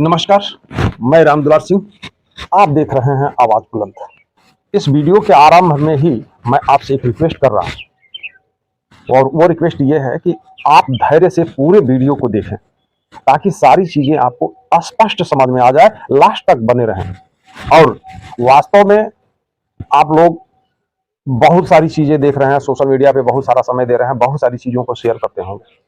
नमस्कार, मैं रामदुलार सिंह। आप देख रहे हैं आवाज बुलंद। इस वीडियो के आरंभ में ही मैं आपसे एक रिक्वेस्ट कर रहा हूं और वो रिक्वेस्ट ये है कि आप धैर्य से पूरे वीडियो को देखें ताकि सारी चीजें आपको स्पष्ट समझ में आ जाए, लास्ट तक बने रहें। और वास्तव में आप लोग बहुत सारी चीजें देख रहे हैं, सोशल मीडिया पे बहुत सारा समय दे रहे हैं, बहुत सारी चीजों को शेयर करते होंगे।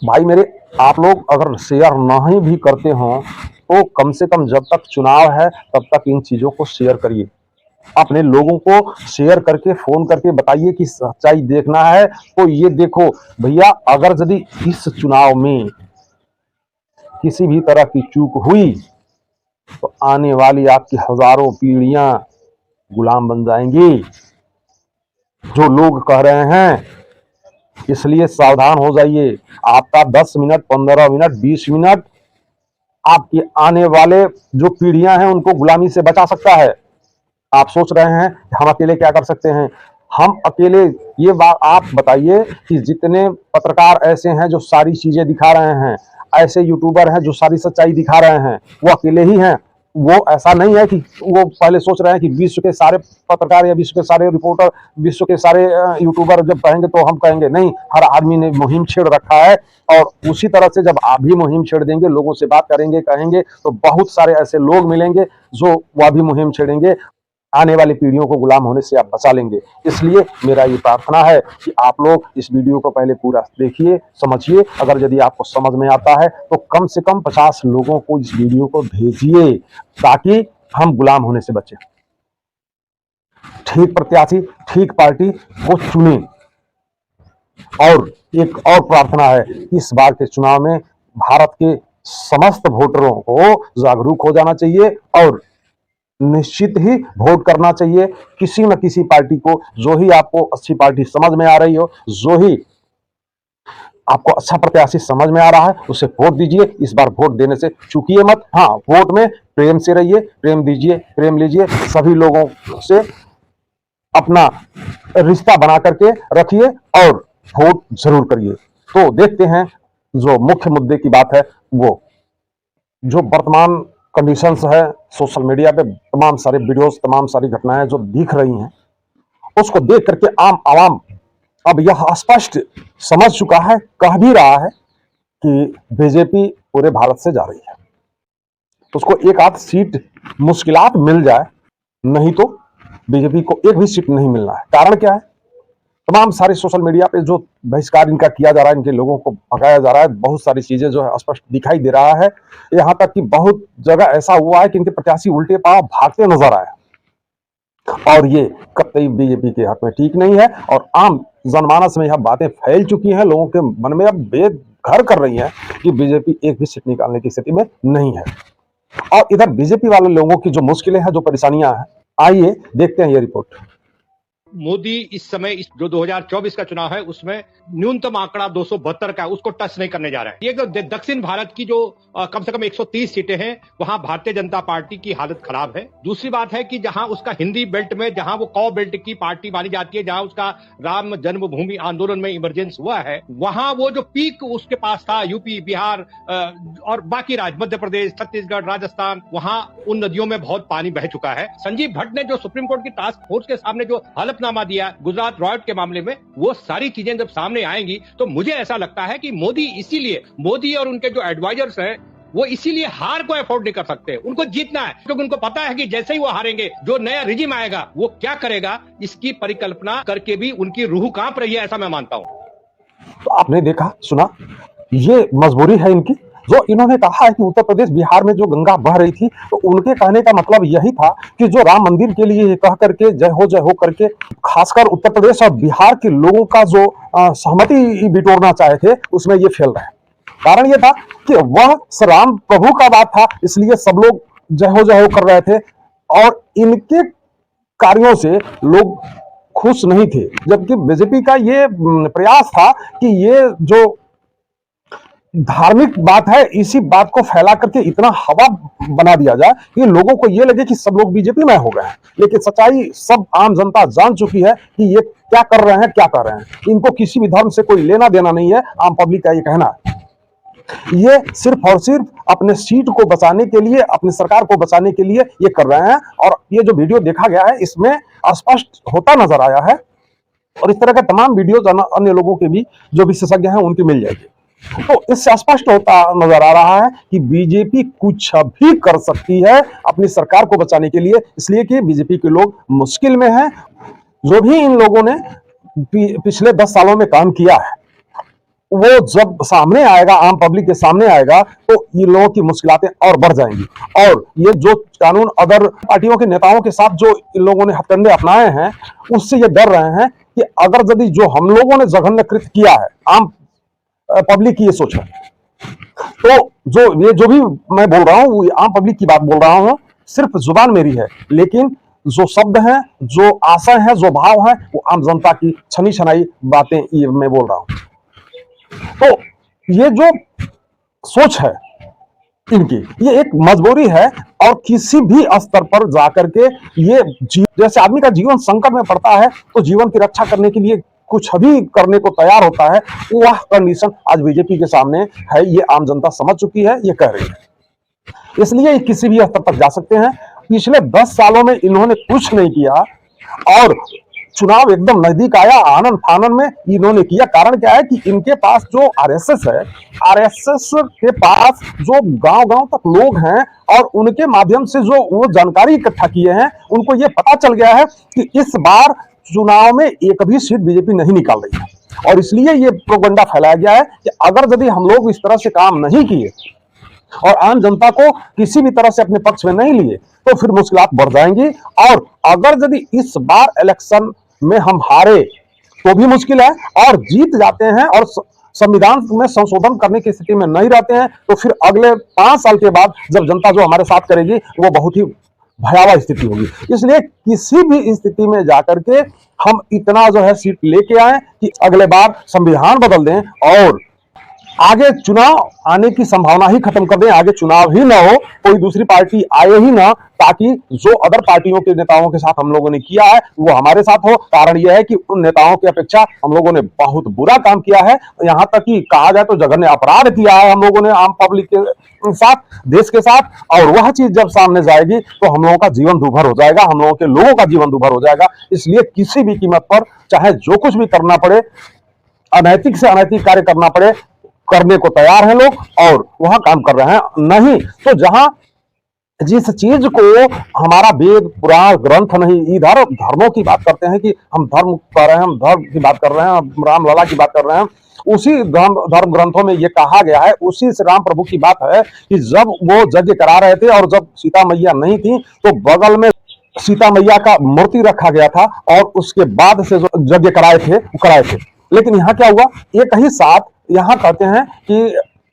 भाई मेरे, आप लोग अगर शेयर नहीं भी करते हो तो कम से कम जब तक चुनाव है तब तक इन चीजों को शेयर करिए। अपने लोगों को शेयर करके फोन करके बताइए कि सच्चाई देखना है तो ये देखो भैया, अगर यदि इस चुनाव में किसी भी तरह की चूक हुई तो आने वाली आपकी हजारों पीढ़ियां गुलाम बन जाएंगी, जो लोग कह रहे हैं। इसलिए सावधान हो जाइए। आपका 10 मिनट, 15 मिनट, 20 मिनट आपके आने वाले जो पीढ़ियां हैं उनको गुलामी से बचा सकता है। आप सोच रहे हैं हम अकेले क्या कर सकते हैं? हम अकेले, ये बात आप बताइए कि जितने पत्रकार ऐसे हैं जो सारी चीजें दिखा रहे हैं, ऐसे यूट्यूबर हैं जो सारी सच्चाई दिखा रहे हैं, वो अकेले ही हैं? वो ऐसा नहीं है कि वो पहले सोच रहे हैं कि विश्व के सारे पत्रकार या विश्व के सारे रिपोर्टर, विश्व के सारे यूट्यूबर जब कहेंगे तो हम कहेंगे। नहीं, हर आदमी ने मुहिम छेड़ रखा है और उसी तरह से जब आप भी मुहिम छेड़ देंगे, लोगों से बात करेंगे, कहेंगे, तो बहुत सारे ऐसे लोग मिलेंगे जो वह भी मुहिम छेड़ेंगे। आने वाली पीढ़ियों को गुलाम होने से आप बचा लेंगे। इसलिए मेरा ये प्रार्थना है कि आप लोग इस वीडियो को पहले पूरा देखिए, समझिए। अगर यदि आपको समझ में आता है तो कम से कम 50 लोगों को इस वीडियो को भेजिए ताकि हम गुलाम होने से बचें। ठीक प्रत्याशी, ठीक पार्टी को चुने। और एक और प्रार्थना है, इस बार के चुनाव में भारत के समस्त वोटरों को जागरूक हो जाना चाहिए और निश्चित ही वोट करना चाहिए किसी न किसी पार्टी को, जो ही आपको अच्छी पार्टी समझ में आ रही हो, जो ही आपको अच्छा प्रत्याशी समझ में आ रहा है, उसे वोट दीजिए। इस बार वोट देने से चूकिए मत। हाँ, वोट में प्रेम से रहिए, प्रेम दीजिए, प्रेम लीजिए, सभी लोगों से अपना रिश्ता बना करके रखिए और वोट जरूर करिए। तो देखते हैं जो मुख्य मुद्दे की बात है, वो जो वर्तमान कंडीशंस है सोशल मीडिया पे, तमाम सारे वीडियोस, तमाम सारी घटनाएं जो दिख रही हैं, उसको देख करके आम आवाम अब यह स्पष्ट समझ चुका है, कह भी रहा है कि बीजेपी पूरे भारत से जा रही है। तो उसको एक आध सीट मुश्किलात मिल जाए, नहीं तो बीजेपी को एक भी सीट नहीं मिलना है। कारण क्या है? तमाम सारे सोशल मीडिया पे जो बहिष्कार इनका किया जा रहा है, इनके लोगों को भगाया जा रहा है, बहुत सारी चीजें जो है स्पष्ट दिखाई दे रहा है। यहाँ तक कि बहुत जगह ऐसा हुआ है कि इनके प्रत्याशी उल्टे पांव भागते नजर आए, और ये कतई बीजेपी के हक में ठीक नहीं है। और आम जनमानस में यह बातें फैल चुकी हैं, लोगों के मन में अब बेघर कर रही हैं कि बीजेपी एक भी सीट निकालने की स्थिति में नहीं है। और इधर बीजेपी वाले लोगों की जो मुश्किलें हैं, जो परेशानियां हैं, आइए देखते हैं ये रिपोर्ट। मोदी इस समय इस जो 2024 का चुनाव है उसमें न्यूनतम आंकड़ा 272 का, उसको टच नहीं करने जा रहे हैं। ये जो दक्षिण भारत की जो कम से कम 130 सीटें हैं, वहां भारतीय जनता पार्टी की हालत खराब है। दूसरी बात है कि जहां उसका हिंदी बेल्ट में, जहां वो कौ बेल्ट की पार्टी मानी जाती है, जहां उसका राम जन्मभूमि आंदोलन में इमरजेंस हुआ है, वहां वो जो पीक उसके पास था, यूपी, बिहार और बाकी राज्य, मध्य प्रदेश, छत्तीसगढ़, राजस्थान, वहां उन नदियों में बहुत पानी बह चुका है। संजीव भट्ट ने जो सुप्रीम कोर्ट की टास्क फोर्स के सामने जो हलफनामा दिया गुजरात रॉयट के मामले में, वो सारी चीजें जब सामने आएंगी तो मुझे ऐसा लगता है कि मोदी और उनके जो एडवाइजर्स हैं वो इसीलिए हार को अफोर्ड नहीं कर सकते। उनको जीतना है, क्योंकि उनको पता है कि जैसे ही वो हारेंगे, जो नया रिजिम आएगा वो क्या करेगा, इसकी परिकल्पना करके भी उनकी रूह कांप रही है, ऐसा मैं मानता हूं। तो आपने देखा, सुना, ये मजबूरी है इनकी। जो इन्होंने कहा है कि उत्तर प्रदेश बिहार में जो गंगा बह रही थी, तो उनके कहने का मतलब यही था कि जो राम मंदिर के लिए कह करके जय हो करके खासकर उत्तर प्रदेश और बिहार के लोगों का जो सहमति बिटोरना चाहे थे, उसमें ये फेल रहे। कारण ये था कि वह राम प्रभु का बात था, इसलिए सब लोग जय हो कर रहे थे और इनके कार्यों से लोग खुश नहीं थे। जबकि बीजेपी का ये प्रयास था कि ये जो धार्मिक बात है, इसी बात को फैला करके इतना हवा बना दिया जाए कि लोगों को ये लगे कि सब लोग बीजेपी में हो गए हैं। लेकिन सच्चाई सब आम जनता जान चुकी है कि ये क्या कर रहे हैं, क्या कर रहे हैं। इनको किसी भी धर्म से कोई लेना देना नहीं है, आम पब्लिक का ये कहना है। ये सिर्फ और सिर्फ अपने सीट को बचाने के लिए, अपनी सरकार को बचाने के लिए ये कर रहे हैं। और ये जो वीडियो देखा गया है इसमें स्पष्ट होता नजर आया है, और इस तरह के तमाम वीडियोज अन्य लोगों के भी जो विशेषज्ञ हैं उनकी मिल जाएगी। तो इससे स्पष्ट होता नजर आ रहा है कि बीजेपी कुछ भी कर सकती है अपनी सरकार को बचाने के लिए, इसलिए कि बीजेपी के लोग मुश्किल में हैं। जो भी इन लोगों ने पिछले 10 सालों में काम किया है वो जब सामने आएगा, आम पब्लिक के सामने आएगा, तो ये लोगों की मुश्किलातें और बढ़ जाएंगी। और ये जो कानून अदर पार्टियों के नेताओं के साथ जो इन लोगों ने हथकंडे अपनाए हैं, उससे ये डर रहे हैं कि अगर यदि जो हम लोगों ने जघन्य कृत्य किया है, आम पब्लिक की ये सोच है, तो जो भी मैं बोल रहा हूं वो आम पब्लिक की बात बोल रहा हूं, सिर्फ जुबान मेरी है, लेकिन जो शब्द हैं, जो आशय है, जो भाव है, वो आम जनता की छनी छनाई बातें ये मैं बोल रहा हूं। तो ये जो सोच है इनकी, ये एक मजबूरी है। और किसी भी स्तर पर जाकर के ये जैसे आदमी का जीवन संकट में पड़ता है तो जीवन की रक्षा करने के लिए कुछ भी करने को तैयार होता है, वह कंडीशन आज बीजेपी के सामने है। ये आम जनता समझ चुकी है, ये कह रही है, इसलिए ये किसी भी स्तर तक जा सकते हैं। पिछले 10 सालों में इन्होंने कुछ नहीं किया और चुनाव एकदम नजदीक आया, आनन फानन में इन्होंने किया। कारण क्या है कि इनके पास जो आरएसएस है, आरएसएस के पास जो गांव-गांव तक लोग हैं और उनके माध्यम से जो वो जानकारी इकट्ठा किए हैं, उनको ये पता चल गया है कि इस बार चुनाव में एक भी सीट बीजेपी नहीं निकाल रही है। और इसलिए ये प्रोपेगेंडा फैलाया गया है कि अगर यदि हम लोग इस तरह से काम नहीं किए और आम जनता को किसी भी तरह से अपने पक्ष में नहीं लिए तो फिर मुश्किलात बढ़ जाएंगी। और अगर यदि इस बार इलेक्शन में हम हारे तो भी मुश्किल है, और जीत जाते हैं और संविधान में संशोधन करने की स्थिति में नहीं रहते हैं तो फिर अगले 5 साल के बाद जब जनता जो हमारे साथ करेगी वो बहुत ही भयावह स्थिति होगी। इसलिए किसी भी स्थिति में जाकर के हम इतना जो है सीट लेके आए कि अगले बार संविधान बदल दें और आगे चुनाव आने की संभावना ही खत्म कर दें, आगे चुनाव ही ना हो, कोई दूसरी पार्टी आए ही ना, ताकि जो अदर पार्टियों के नेताओं के साथ हम लोगों ने किया है वो हमारे साथ हो। कारण यह है कि उन नेताओं की अपेक्षा हम लोगों ने बहुत बुरा काम किया है, यहां तक कि कहा जाए तो जघन्य अपराध किया है हम लोगों ने आम पब्लिक के साथ, देश के साथ। और वह चीज जब सामने जाएगी तो हम लोगों का जीवन दुभर हो जाएगा, हम लोगों के लोगों का जीवन दुभर हो जाएगा। इसलिए किसी भी कीमत पर चाहे जो कुछ भी करना पड़े, अनैतिक से अनैतिक कार्य करना पड़े, करने को तैयार हैं लोग और वह काम कर रहे हैं। नहीं तो जहां जिस चीज को हमारा वेद पुराण ग्रंथ नहीं, इधर धर्मों की बात करते हैं कि हम धर्म कर रहे हैं, हम धर्म की बात कर रहे हैं, हम रामलला की बात कर रहे हैं, उसी धर्म ग्रंथों में ये कहा गया है, उसी से राम प्रभु की बात है कि जब वो यज्ञ करा रहे थे और जब सीता मैया नहीं थी तो बगल में सीता मैया का मूर्ति रखा गया था और उसके बाद से जो यज्ञ कराए थे। लेकिन यहाँ क्या हुआ, एक ही साथ यहाँ कहते हैं कि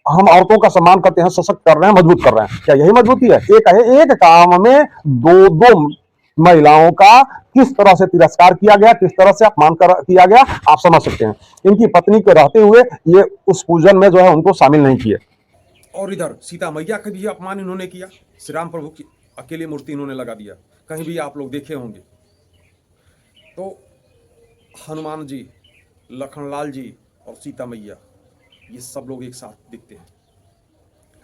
हम औरतों का सम्मान करते हैं, सशक्त कर रहे हैं, मजबूत कर रहे हैं। क्या यही मजबूती है? एक काम में दो महिलाओं का किस तरह से तिरस्कार किया गया, किस तरह से अपमान किया गया, आप समझ सकते हैं। इनकी पत्नी के रहते हुए ये उस पूजन में जो है उनको शामिल नहीं किए। और इधर सीता मैया का भी अपमान इन्होंने किया, श्री राम प्रभु की अकेली मूर्ति इन्होंने लगा दिया। कहीं भी आप लोग देखे होंगे तो हनुमान जी, लखनलाल जी और सीता मैया ये सब लोग एक साथ दिखते हैं।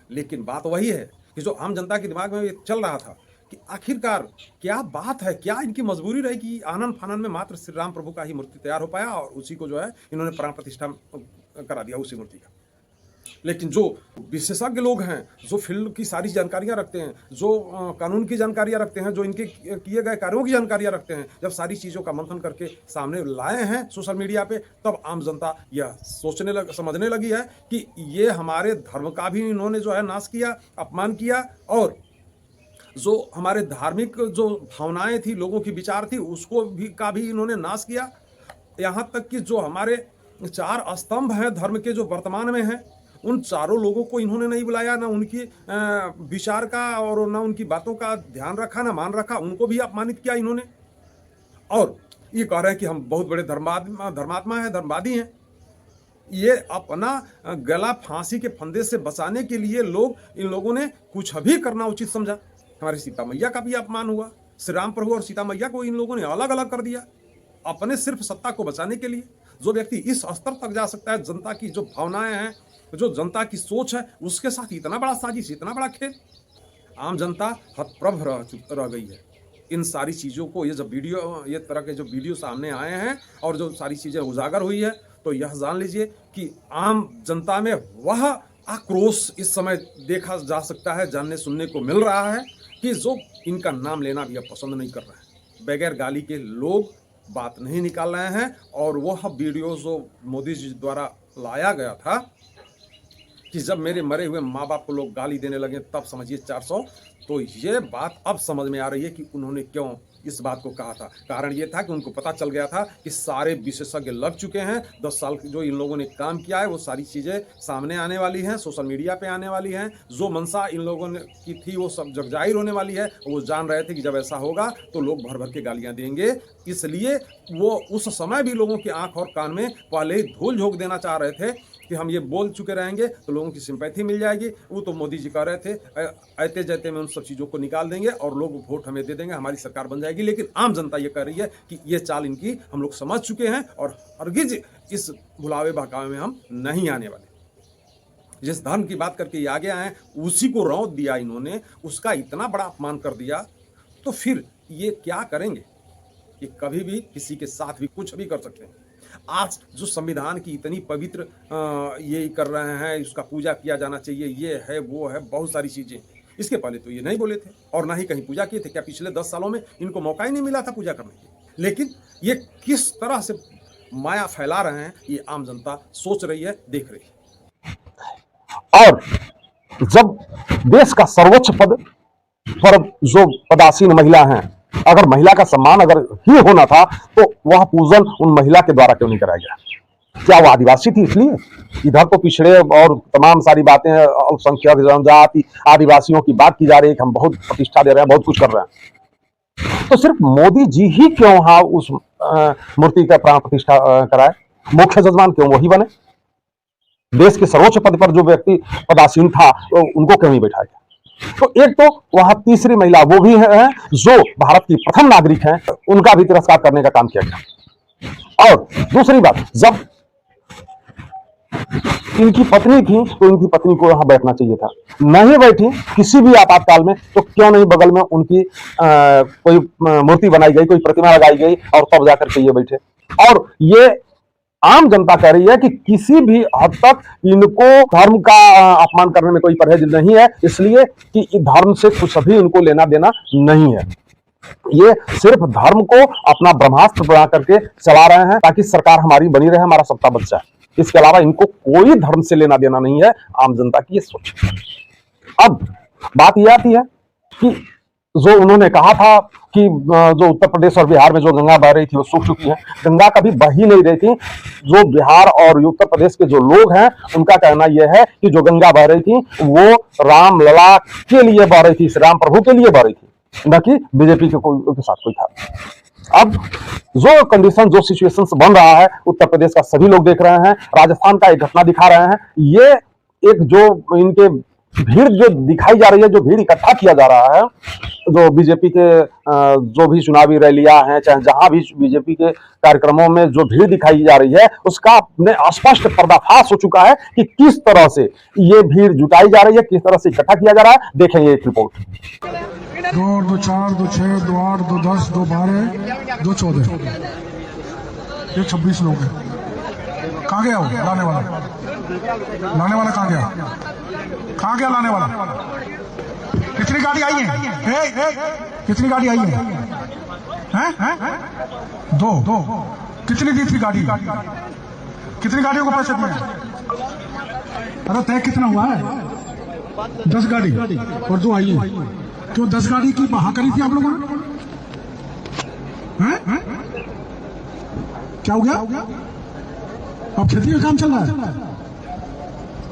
लेकिन बात वही है कि जो आम जनता के दिमाग में ये चल रहा था कि आखिरकार क्या बात है, क्या इनकी मजबूरी रही कि आनन फानन में मात्र श्री राम प्रभु का ही मूर्ति तैयार हो पाया और उसी को जो है इन्होंने प्राण प्रतिष्ठा करा दिया उसी मूर्ति का। लेकिन जो विशेषज्ञ लोग हैं, जो फील्ड की सारी जानकारियां रखते हैं, जो कानून की जानकारियां रखते हैं, जो इनके किए गए कार्यों की जानकारियां रखते हैं, जब सारी चीज़ों का मंथन करके सामने लाए हैं सोशल मीडिया पे, तब आम जनता यह समझने लगी है कि ये हमारे धर्म का भी इन्होंने जो है नाश किया, अपमान किया, और जो हमारे धार्मिक जो भावनाएं थी, लोगों की विचार थी, उसको भी का भी इन्होंने नाश किया। यहाँ तक कि जो हमारे 4 स्तंभ हैं धर्म के जो वर्तमान में हैं, उन चारों लोगों को इन्होंने नहीं बुलाया, ना उनकी विचार का और ना उनकी बातों का ध्यान रखा, ना मान रखा, उनको भी अपमानित किया इन्होंने। और ये कह रहे हैं कि हम बहुत बड़े धर्मात्मा हैं, धर्मवादी हैं। ये अपना गला फांसी के फंदे से बचाने के लिए इन लोगों ने कुछ भी करना उचित समझा। हमारी सीता मैया का भी अपमान हुआ, श्री राम प्रभु और सीता मैया को इन लोगों ने अलग अलग कर दिया अपने सिर्फ सत्ता को बचाने के लिए। जो व्यक्ति इस स्तर तक जा सकता है, जनता की जो भावनाएं हैं जो जनता की सोच है उसके साथ इतना बड़ा साजिश, इतना बड़ा खेल। आम जनता हतप्रभ रह गई है इन सारी चीज़ों को। ये तरह के जो वीडियो सामने आए हैं और जो सारी चीज़ें उजागर हुई है, तो यह जान लीजिए कि आम जनता में वह आक्रोश इस समय देखा जा सकता है, जानने सुनने को मिल रहा है कि जो इनका नाम लेना भी अब पसंद नहीं कर रहे हैं। बगैर गाली के लोग बात नहीं निकाल रहे हैं। और वह वीडियो जो मोदी जी द्वारा लाया गया था कि जब मेरे मरे हुए माँ बाप को लोग गाली देने लगे तब समझिए 400, तो ये बात अब समझ में आ रही है कि उन्होंने क्यों इस बात को कहा था। कारण ये था कि उनको पता चल गया था कि सारे विशेषज्ञ लग चुके हैं। 10 साल जो इन लोगों ने काम किया है वो सारी चीज़ें सामने आने वाली हैं, सोशल मीडिया पे आने वाली हैं। जो मंशा इन लोगों ने की थी वो सब जग जाहिर होने वाली है। वो जान रहे थे कि जब ऐसा होगा तो लोग भर भर के गालियाँ देंगे, इसलिए वो उस समय भी लोगों की आंख और कान में पहले ही धूल झोंक देना चाह रहे थे कि हम ये बोल चुके रहेंगे तो लोगों की सिंपैथी मिल जाएगी। वो तो मोदी जी कह रहे थे आते जाते में उन सब चीज़ों को निकाल देंगे और लोग वोट हमें दे देंगे, हमारी सरकार बन जाएगी। लेकिन आम जनता ये कह रही है कि ये चाल इनकी हम लोग समझ चुके हैं और हरगिज इस भुलावे बहकावे में हम नहीं आने वाले। जिस धर्म की बात करके ये आगे आए उसी को रौंद दिया इन्होंने, उसका इतना बड़ा अपमान कर दिया, तो फिर ये क्या करेंगे? ये कभी भी किसी के साथ भी कुछ भी कर सकते हैं। आज जो संविधान की इतनी पवित्र ये कर रहे हैं, उसका पूजा किया जाना चाहिए, ये है वो है, बहुत सारी चीज़ें। इसके पहले तो ये नहीं बोले थे और ना ही कहीं पूजा किए थे। क्या पिछले 10 सालों में इनको मौका ही नहीं मिला था पूजा करने की? लेकिन ये किस तरह से माया फैला रहे हैं ये आम जनता सोच रही है, देख रही है। और जब देश का सर्वोच्च पद पर जो पदासीन महिला हैं, अगर महिला का सम्मान अगर ही होना था तो वह पूजन उन महिला के द्वारा क्यों नहीं कराया गया? क्या वो आदिवासी थी इसलिए? इधर तो पिछड़े और तमाम सारी बातें, अल्पसंख्यक, जनजाति, आदिवासियों की बात की जा रही है कि हम बहुत प्रतिष्ठा दे रहे हैं, बहुत कुछ कर रहे हैं। तो सिर्फ मोदी जी ही क्यों वहां उस मूर्ति का प्राण प्रतिष्ठा कराए? मुख्य जजमान क्यों वही बने? देश के सर्वोच्च पद पर जो व्यक्ति पदासीन था उनको क्यों नहीं बैठाया? तो एक तो वहां तीसरी महिला वो भी है जो भारत की प्रथम नागरिक हैं, उनका भी तिरस्कार करने का काम किया गया। और दूसरी बात, जब इनकी पत्नी थी तो इनकी पत्नी को वहां बैठना चाहिए था, नहीं बैठी। किसी भी आपातकाल में तो क्यों नहीं बगल में उनकी कोई मूर्ति बनाई गई, कोई प्रतिमा लगाई गई और तब जाकर के ये बैठे? और ये आम जनता कह रही है कि किसी भी हद तक इनको धर्म का अपमान करने में कोई परहेज नहीं है, इसलिए कि धर्म से कुछ भी इनको लेना देना नहीं है। ये सिर्फ धर्म को अपना ब्रह्मास्त्र बना करके चला रहे हैं ताकि सरकार हमारी बनी रहे, हमारा सत्ता बच जाए। इसके अलावा इनको कोई धर्म से लेना देना नहीं है। आम जनता की ये सोच। अब बात यह आती है कि जो उन्होंने कहा था कि जो उत्तर प्रदेश और बिहार में जो गंगा बह रही थी वो सूख चुकी है, गंगा कभी बह ही नहीं रही थी। जो बिहार और उत्तर प्रदेश के जो लोग हैं उनका कहना यह है कि जो गंगा बह रही थी वो रामलला के लिए बह रही थी, श्री राम प्रभु के लिए बह रही थी, न कि बीजेपी के साथ कोई था। अब जो कंडीशन, जो सिचुएशन बन रहा है उत्तर प्रदेश का सभी लोग देख रहे हैं, राजस्थान का एक घटना दिखा रहे हैं। ये एक जो इनके भीड़ जो दिखाई जा रही है, जो भीड़ इकट्ठा किया जा रहा है, जो बीजेपी के जो भी चुनावी रैलियां हैं, चाहे जहां भी बीजेपी के कार्यक्रमों में जो भीड़ दिखाई जा रही है, उसका अपने स्पष्ट पर्दाफाश हो चुका है कि किस तरह से ये भीड़ जुटाई जा रही है, किस तरह से इकट्ठा किया जा रहा है। देखेंगे एक रिपोर्ट। 2 और 2 4 2 6 2 8 2 10 2 12 2 14 ये 26 लोग हैं। कहाँ गया वो लाने वाला? लाने वाला कहाँ गया? कहाँ गया लाने वाला? कितनी गाड़ी आई है? कितनी गाड़ी आई है? हैं? 2 कितनी दी थी गाड़ी? कितनी गाड़ियों को पैसे दिए? अरे तय कितना हुआ है? 10 गाड़ी और 2 आई है। क्यों 10 गाड़ी की बहा करी थी आप लोगों ने? हैं? क्या हो गया? अब खेती का काम चल रहा है,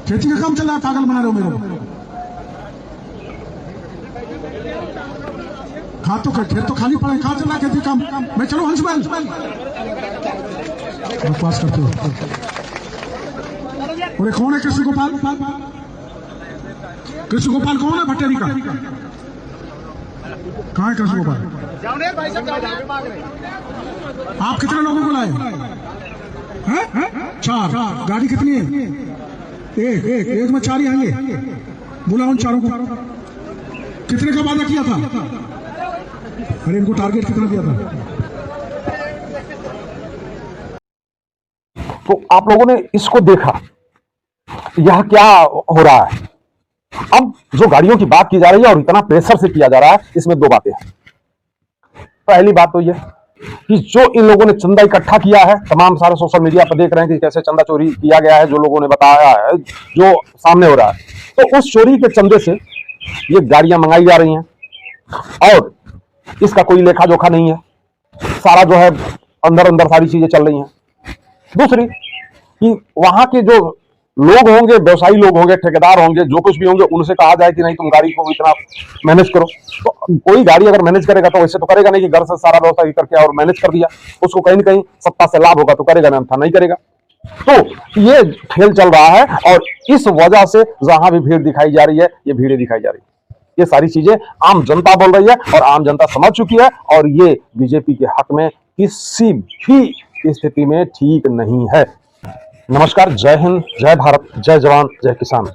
खेती का काम चल रहा है, पागल बना रहे हो मेरे को। खाद तो खेत तो खाली पड़ा है, कहाँ चल रहा है खेती काम? मैं चलो हंसबैल पास करते हो। और कौन है कृष्ण गोपाल? कृष्ण गोपाल कौन है भट्टेरी का? कहाँ है कृष्ण गोपाल? आप कितने लोगों को लाए? 4 गाड़ी कितनी है? एक में 4 ही आएंगे, बुलाओ उन चारों को। कितने का वादा किया था? अरे इनको टारगेट कितना दिया था? तो आप लोगों ने इसको देखा, यह क्या हो रहा है। अब जो गाड़ियों की बात की जा रही है और इतना प्रेशर से किया जा रहा है, इसमें दो बातें हैं। पहली बात तो यह कि जो इन लोगों ने चंदा इकट्ठा किया है, तमाम सारे सोशल मीडिया पर देख रहे हैं कि कैसे चंदा चोरी किया गया है, जो लोगों ने बताया है, जो सामने हो रहा है, तो उस चोरी के चंदे से ये गाड़ियां मंगाई जा रही हैं और इसका कोई लेखा जोखा नहीं है। सारा जो है अंदर अंदर सारी चीजें चल रही हैं। दूसरी कि वहां के जो लोग होंगे, व्यवसायी लोग होंगे, ठेकेदार होंगे, जो कुछ भी होंगे, उनसे कहा जाए कि नहीं तुम गाड़ी को इतना मैनेज करो। तो कोई गाड़ी अगर मैनेज करेगा तो वैसे तो करेगा नहीं कि घर से सारा व्यवस्था करके और मैनेज कर दिया। उसको कहीं ना कहीं सत्ता से लाभ होगा तो करेगा, नहीं था नहीं करेगा। तो ये खेल चल रहा है और इस वजह से जहां भी भीड़ दिखाई जा रही है, ये भीड़ें दिखाई जा रही है। ये सारी चीजें आम जनता बोल रही है और आम जनता समझ चुकी है और ये बीजेपी के हक में किसी भी स्थिति में ठीक नहीं है। नमस्कार, जय हिंद, जय भारत, जय जवान, जय किसान।